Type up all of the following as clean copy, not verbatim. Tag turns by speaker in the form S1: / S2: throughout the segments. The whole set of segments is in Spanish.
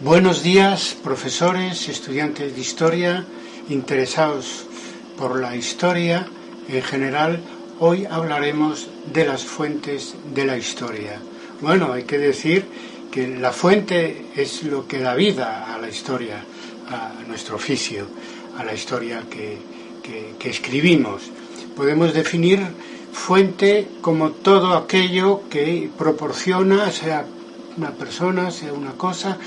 S1: Buenos días, profesores, estudiantes de historia, interesados por la historia en general. Hoy hablaremos de las fuentes de la historia. Bueno, hay que decir que la fuente es lo que da vida a la historia, a nuestro oficio, a la historia que escribimos. Podemos definir fuente como todo aquello que proporciona, sea una persona, sea una cosa,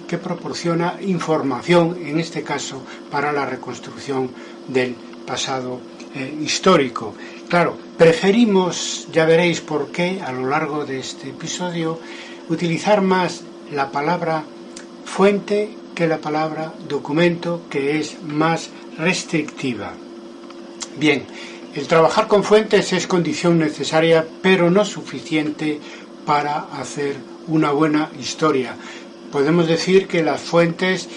S1: que proporciona información, en este caso, para la reconstrucción del pasado histórico. Claro, preferimos, ya veréis por qué, a lo largo de este episodio, utilizar más la palabra fuente que la palabra documento, que es más restrictiva. Bien, el trabajar con fuentes es condición necesaria, pero no suficiente para hacer una buena historia. Podemos decir que las fuentes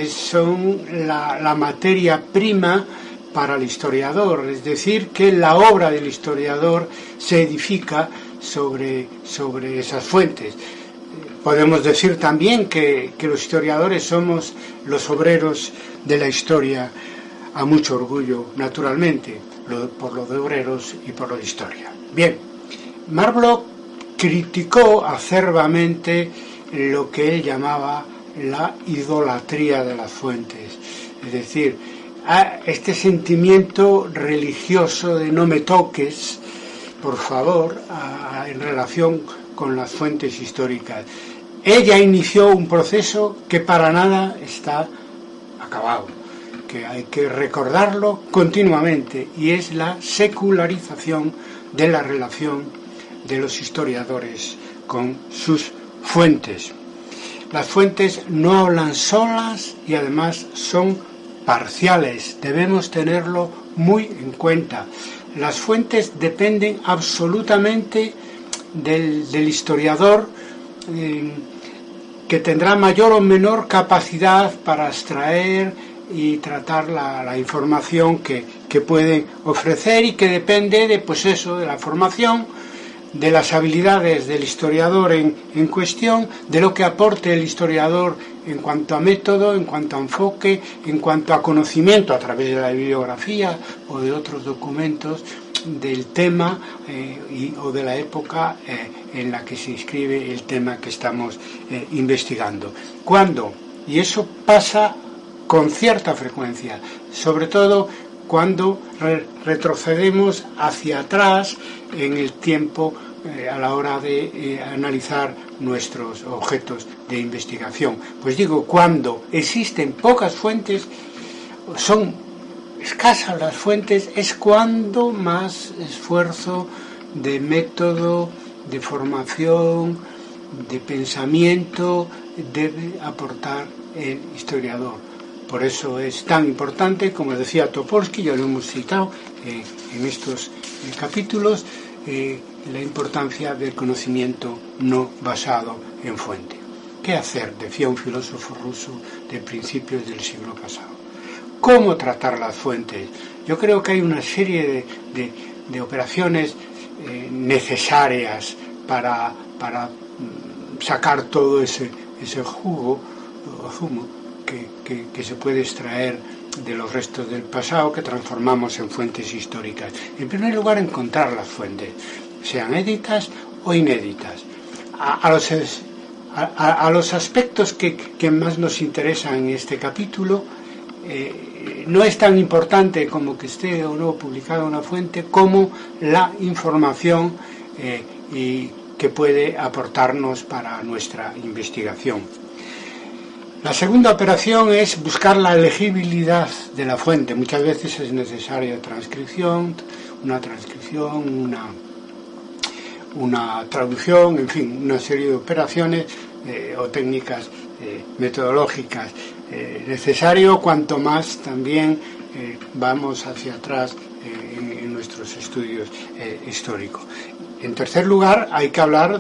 S1: son la materia prima para el historiador, es decir, que la obra del historiador se edifica sobre esas fuentes. Podemos decir también que los historiadores somos los obreros de la historia, a mucho orgullo, naturalmente, por lo de obreros y por lo de historia. Bien, Mark Bloch criticó acerbamente lo que él llamaba la idolatría de las fuentes, es decir, este sentimiento religioso de no me toques, por favor, en relación con las fuentes históricas. Ella inició un proceso que para nada está acabado, que hay que recordarlo continuamente, y es la secularización de la relación de los historiadores con sus fuentes. Las fuentes no hablan solas y además son parciales. Debemos tenerlo muy en cuenta. Las fuentes dependen absolutamente del historiador, que tendrá mayor o menor capacidad para extraer y tratar la información que puede ofrecer, y que depende de la formación, de las habilidades del historiador en cuestión, de lo que aporte el historiador en cuanto a método, en cuanto a enfoque, en cuanto a conocimiento a través de la bibliografía o de otros documentos del tema o de la época en la que se inscribe el tema que estamos investigando. ¿Cuándo? Y eso pasa con cierta frecuencia, sobre todo cuando retrocedemos hacia atrás en el tiempo a la hora de analizar nuestros objetos de investigación. Pues digo, cuando existen pocas fuentes, son escasas las fuentes, es cuando más esfuerzo de método, de formación, de pensamiento debe aportar el historiador. Por eso es tan importante, como decía Topolsky, ya lo hemos citado en estos capítulos, la importancia del conocimiento no basado en fuente. ¿Qué hacer?, decía un filósofo ruso de principios del siglo pasado. ¿Cómo tratar las fuentes? Yo creo que hay una serie de operaciones necesarias para sacar todo ese jugo o zumo que se puede extraer de los restos del pasado, que transformamos en fuentes históricas. En primer lugar, encontrar las fuentes, sean éditas o inéditas. A los aspectos que más nos interesan en este capítulo, no es tan importante como que esté o no publicada una fuente, como la información y que puede aportarnos para nuestra investigación. La segunda operación es buscar la legibilidad de la fuente. Muchas veces es necesaria una transcripción, una traducción, en fin, una serie de operaciones o técnicas metodológicas. Necesario cuanto más también vamos hacia atrás en nuestros estudios históricos. En tercer lugar, hay que hablar,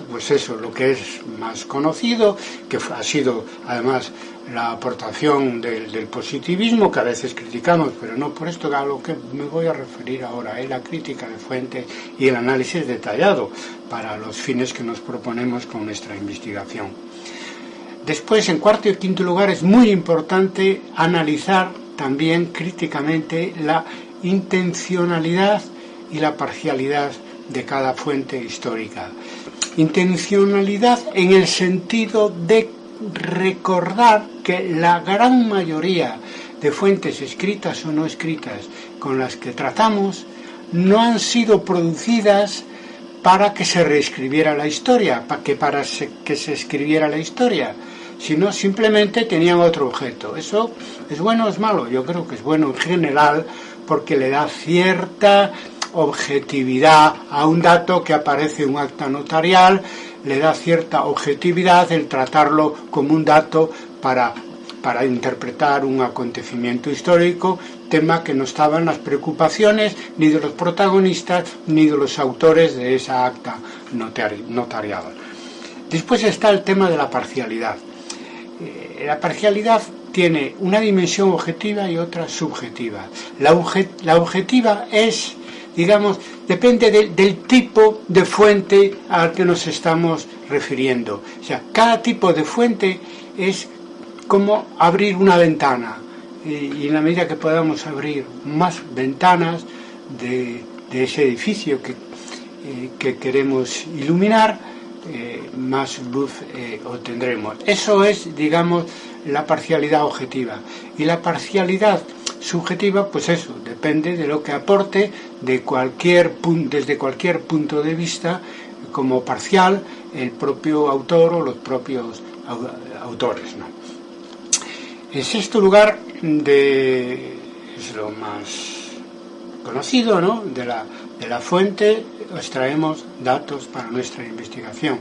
S1: lo que es más conocido, que ha sido además la aportación del positivismo, que a veces criticamos, pero no por esto, a lo que me voy a referir ahora, es la crítica de fuentes y el análisis detallado para los fines que nos proponemos con nuestra investigación. Después, en cuarto y quinto lugar, es muy importante analizar también críticamente la intencionalidad y la parcialidad de cada fuente histórica. Intencionalidad en el sentido de recordar que la gran mayoría de fuentes escritas o no escritas con las que tratamos no han sido producidas para que se reescribiera la historia, para que se escribiera la historia, sino simplemente tenían otro objeto. ¿Eso es bueno o es malo? Yo creo que es bueno en general, porque le da cierta objetividad a un dato que aparece en un acta notarial, le da cierta objetividad el tratarlo como un dato para interpretar un acontecimiento histórico, tema que no estaba en las preocupaciones ni de los protagonistas ni de los autores de esa acta notarial. Después está el tema de la parcialidad. La parcialidad tiene una dimensión objetiva y otra subjetiva. La objetiva es, digamos, depende del tipo de fuente al que nos estamos refiriendo. O sea, cada tipo de fuente es como abrir una ventana, y en la medida que podamos abrir más ventanas de ese edificio que queremos iluminar, más luz obtendremos. Eso es, digamos, la parcialidad objetiva. Y la parcialidad subjetiva, pues eso, depende de lo que aporte desde cualquier punto de vista como parcial el propio autor o los propios autores, ¿no? En sexto lugar, es lo más conocido, ¿no? De la fuente extraemos datos para nuestra investigación.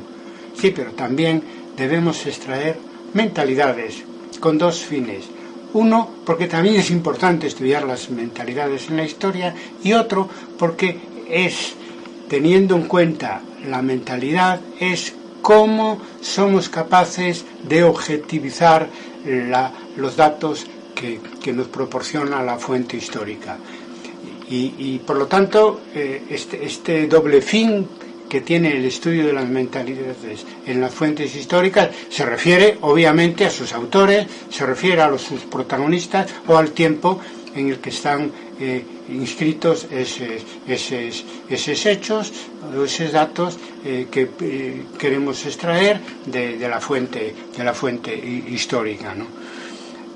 S1: Sí, pero también debemos extraer mentalidades con dos fines. Uno, porque también es importante estudiar las mentalidades en la historia, y otro, porque teniendo en cuenta la mentalidad, es cómo somos capaces de objetivizar los datos que nos proporciona la fuente histórica. Y por lo tanto, este doble fin que tiene el estudio de las mentalidades en las fuentes históricas se refiere obviamente a sus autores, se refiere a sus protagonistas o al tiempo en el que están inscritos esos hechos o esos datos que queremos extraer de la fuente histórica, ¿no?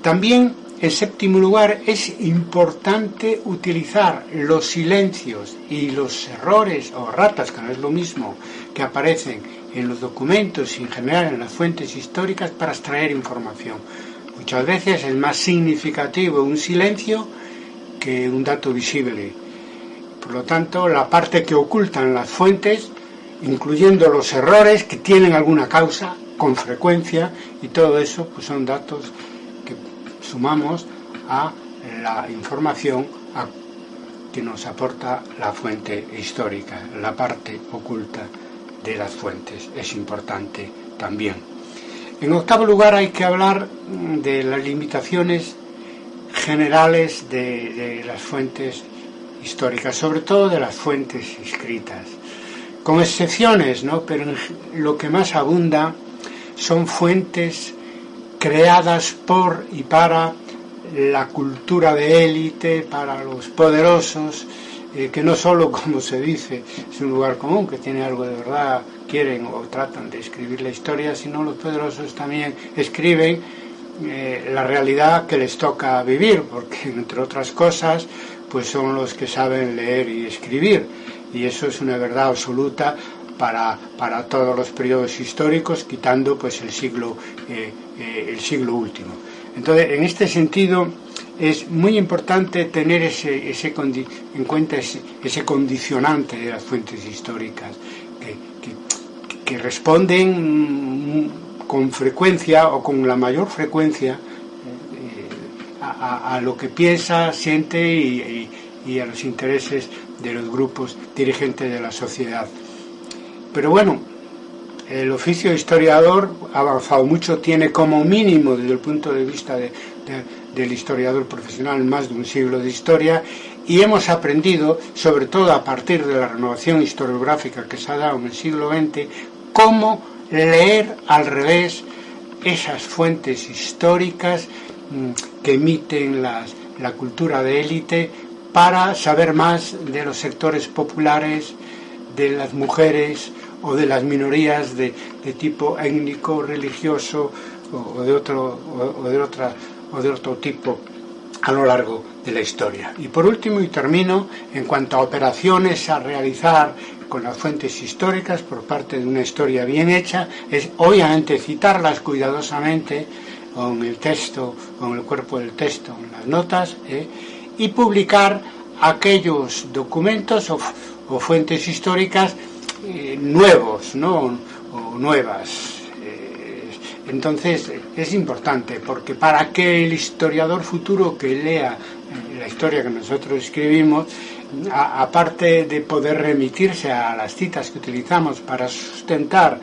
S1: También, en séptimo lugar, es importante utilizar los silencios y los errores o ratas, que no es lo mismo, que aparecen en los documentos y en general en las fuentes históricas para extraer información. Muchas veces es más significativo un silencio que un dato visible. Por lo tanto, la parte que ocultan las fuentes, incluyendo los errores que tienen alguna causa con frecuencia, y todo eso pues son datos que sumamos a la información que nos aporta la fuente histórica. La parte oculta de las fuentes es importante también. En octavo lugar, hay que hablar de las limitaciones generales de las fuentes históricas, sobre todo de las fuentes escritas, con excepciones, ¿no? Pero lo que más abunda son fuentes creadas por y para la cultura de élite, para los poderosos, que no solo, como se dice, es un lugar común, que tiene algo de verdad, quieren o tratan de escribir la historia, sino los poderosos también escriben la realidad que les toca vivir, porque entre otras cosas pues son los que saben leer y escribir, y eso es una verdad absoluta para todos los periodos históricos, quitando pues el siglo último. Entonces, en este sentido, es muy importante tener en cuenta ese condicionante de las fuentes históricas que responden con frecuencia o con la mayor frecuencia a lo que piensa, siente y a los intereses de los grupos dirigentes de la sociedad. Pero bueno, el oficio de historiador ha avanzado mucho, tiene como mínimo desde el punto de vista del historiador profesional más de un siglo de historia, y hemos aprendido, sobre todo a partir de la renovación historiográfica que se ha dado en el siglo XX, cómo leer al revés esas fuentes históricas que emiten la cultura de élite para saber más de los sectores populares, de las mujeres o de las minorías de tipo étnico, religioso o de otro tipo a lo largo de la historia. Y por último, y termino, en cuanto a operaciones a realizar con las fuentes históricas por parte de una historia bien hecha, es obviamente citarlas cuidadosamente con el texto, con el cuerpo del texto, en las notas, y publicar aquellos documentos o fuentes históricas nuevos, ¿no? O nuevas. Entonces es importante, porque para que el historiador futuro que lea la historia que nosotros escribimos, aparte de poder remitirse a las citas que utilizamos para sustentar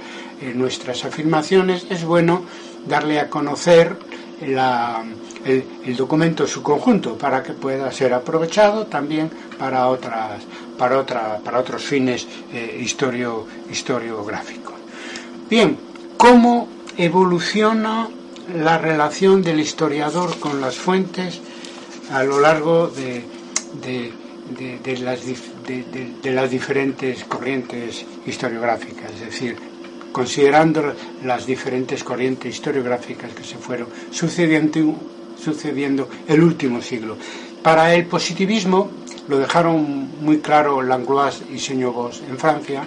S1: nuestras afirmaciones, es bueno darle a conocer el documento en su conjunto para que pueda ser aprovechado también para otros fines historiográficos. Bien, ¿cómo evoluciona la relación del historiador con las fuentes a lo largo de las diferentes corrientes historiográficas? Es decir, considerando las diferentes corrientes historiográficas que se fueron sucediendo el último siglo. Para el positivismo, lo dejaron muy claro Langlois y Señor-Vos en Francia,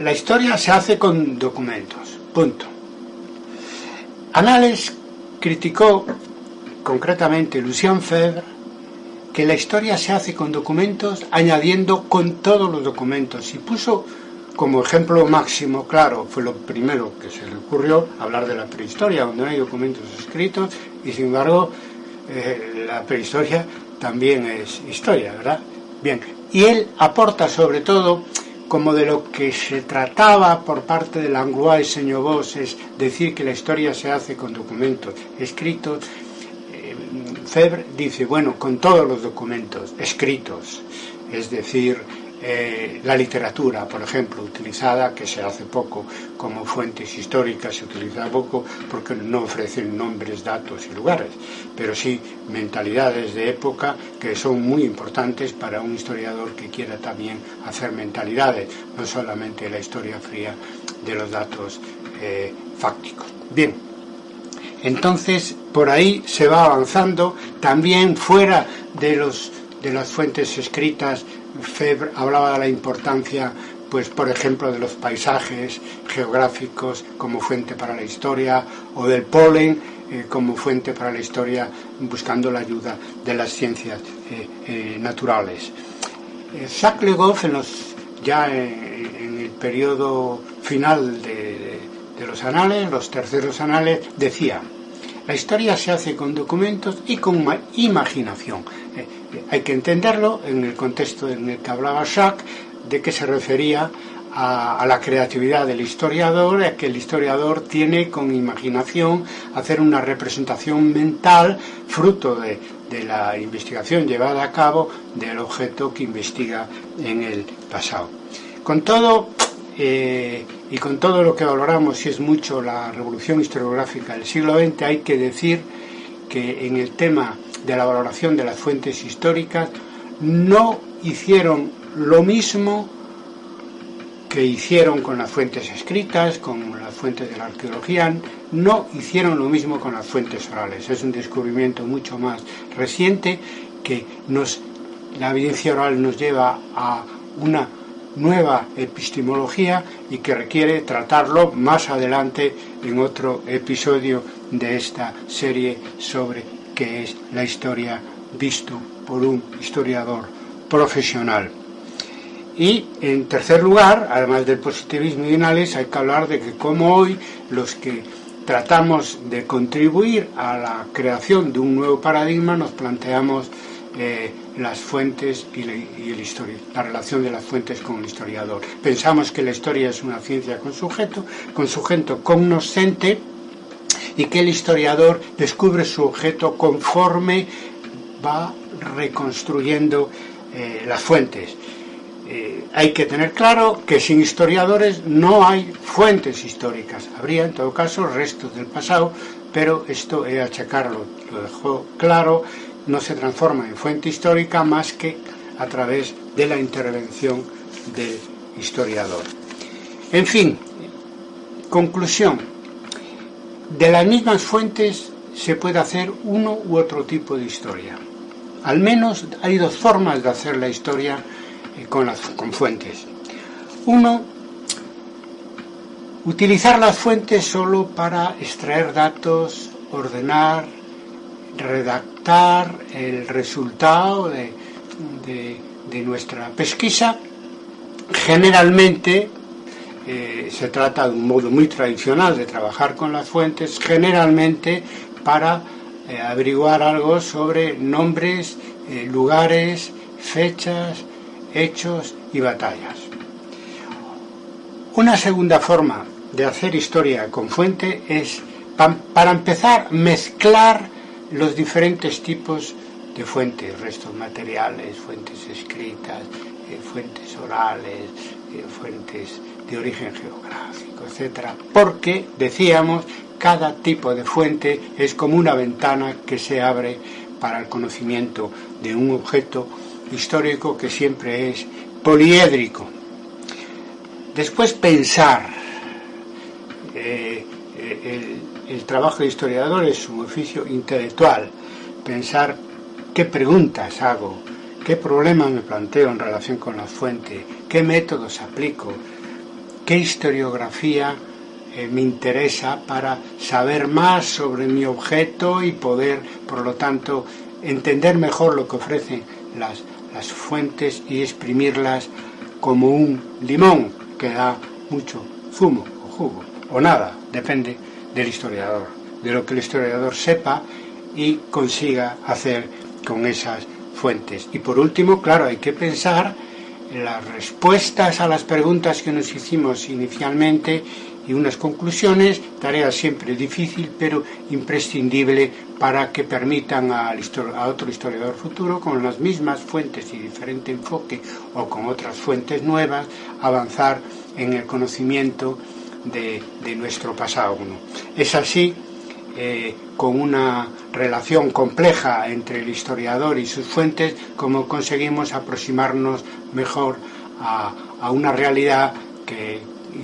S1: la historia se hace con documentos, punto. Annales criticó concretamente Lucien Febvre que la historia se hace con documentos, añadiendo con todos los documentos, y puso como ejemplo máximo, claro, fue lo primero que se le ocurrió, hablar de la prehistoria, donde no hay documentos escritos, y sin embargo la prehistoria también es historia, ¿verdad? Bien, y él aporta sobre todo, como de lo que se trataba por parte de Langlois y Señor-Vos, es decir que la historia se hace con documentos escritos. Febvre dice, bueno, con todos los documentos escritos, es decir, la literatura, por ejemplo, utilizada, que se hace poco como fuentes históricas, se utiliza poco porque no ofrecen nombres, datos y lugares, pero sí mentalidades de época que son muy importantes para un historiador que quiera también hacer mentalidades, no solamente la historia fría de los datos fácticos. Bien, entonces por ahí se va avanzando, también fuera de las fuentes escritas. Febvre hablaba de la importancia, pues por ejemplo, de los paisajes geográficos como fuente para la historia, o del polen como fuente para la historia, buscando la ayuda de las ciencias naturales. Jacques Le Goff, ya en el periodo final de los anales, los terceros anales, decía: la historia se hace con documentos y con imaginación. Hay que entenderlo en el contexto en el que hablaba Jacques, de que se refería a la creatividad del historiador, a que el historiador tiene con imaginación hacer una representación mental fruto de la investigación llevada a cabo del objeto que investiga en el pasado. Con todo, y con todo lo que valoramos, y es mucho, la revolución historiográfica del siglo XX, hay que decir que en el tema de la valoración de las fuentes históricas no hicieron lo mismo que hicieron con las fuentes escritas, con las fuentes de la arqueología, no hicieron lo mismo con las fuentes orales. Es un descubrimiento mucho más reciente que la evidencia oral nos lleva a una nueva epistemología y que requiere tratarlo más adelante en otro episodio de esta serie sobre qué es la historia visto por un historiador profesional. Y en tercer lugar, además del positivismo y análisis, hay que hablar de que como hoy los que tratamos de contribuir a la creación de un nuevo paradigma nos planteamos las fuentes y la relación de las fuentes con el historiador. Pensamos que la historia es una ciencia con sujeto cognoscente, y que el historiador descubre su objeto conforme va reconstruyendo las fuentes. hay que tener claro que sin historiadores no hay fuentes históricas. Habría, en todo caso, restos del pasado, pero esto es achacarlo, lo dejó claro, no se transforma en fuente histórica más que a través de la intervención del historiador. En fin, conclusión. De las mismas fuentes se puede hacer uno u otro tipo de historia. Al menos hay dos formas de hacer la historia con fuentes. Uno, utilizar las fuentes solo para extraer datos, ordenar, redactar el resultado de nuestra pesquisa. Generalmente se trata de un modo muy tradicional de trabajar con las fuentes, generalmente para averiguar algo sobre nombres, lugares, fechas, hechos y batallas. Una segunda forma de hacer historia con fuente es, para empezar, mezclar los diferentes tipos de fuentes, restos materiales, fuentes escritas, fuentes orales, fuentes de origen geográfico, etcétera, porque, decíamos, cada tipo de fuente es como una ventana que se abre para el conocimiento de un objeto histórico que siempre es poliédrico. Después, pensar. El trabajo de historiador es un oficio intelectual. Pensar qué preguntas hago, qué problemas me planteo en relación con la fuente, qué métodos aplico, qué historiografía me interesa para saber más sobre mi objeto y poder, por lo tanto, entender mejor lo que ofrecen las fuentes y exprimirlas como un limón que da mucho zumo o jugo, o nada, depende del historiador, de lo que el historiador sepa y consiga hacer con esas fuentes. Y por último, claro, hay que pensar en las respuestas a las preguntas que nos hicimos inicialmente y unas conclusiones, tarea siempre difícil pero imprescindible para que permitan a otro historiador futuro, con las mismas fuentes y diferente enfoque o con otras fuentes nuevas, avanzar en el conocimiento de nuestro pasado. Es así, con una relación compleja entre el historiador y sus fuentes, como conseguimos aproximarnos mejor a una realidad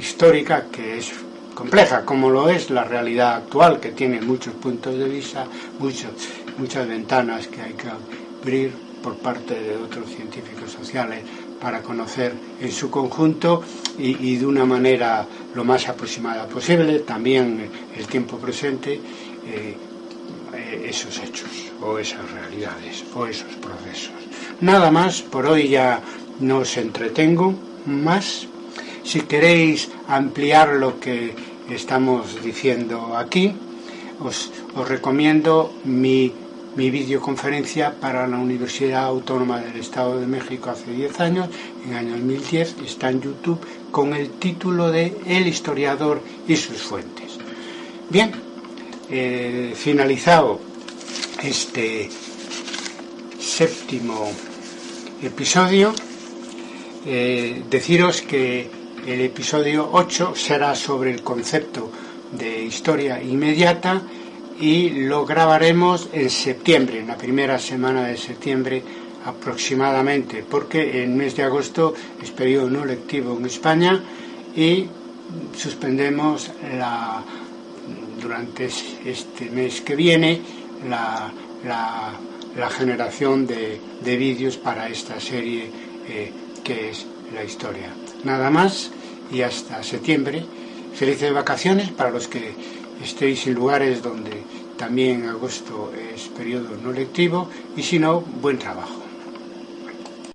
S1: histórica que es compleja, como lo es la realidad actual, que tiene muchos puntos de vista, muchas ventanas que hay que abrir por parte de otros científicos sociales para conocer en su conjunto y de una manera lo más aproximada posible, también el tiempo presente, esos hechos o esas realidades o esos procesos. Nada más, por hoy ya no os entretengo más. Si queréis ampliar lo que estamos diciendo aquí, os recomiendo mi videoconferencia para la Universidad Autónoma del Estado de México hace 10 años, en el año 2010, está en YouTube, con el título de El historiador y sus fuentes. Bien, finalizado este séptimo episodio, deciros que el episodio 8 será sobre el concepto de historia inmediata y lo grabaremos en septiembre, en la primera semana de septiembre aproximadamente, porque el mes de agosto es periodo no lectivo en España y suspendemos durante este mes que viene la generación de vídeos para esta serie que es la historia. Nada más y hasta septiembre. Felices vacaciones para los que estéis en lugares donde también agosto es periodo no lectivo y si no, buen trabajo.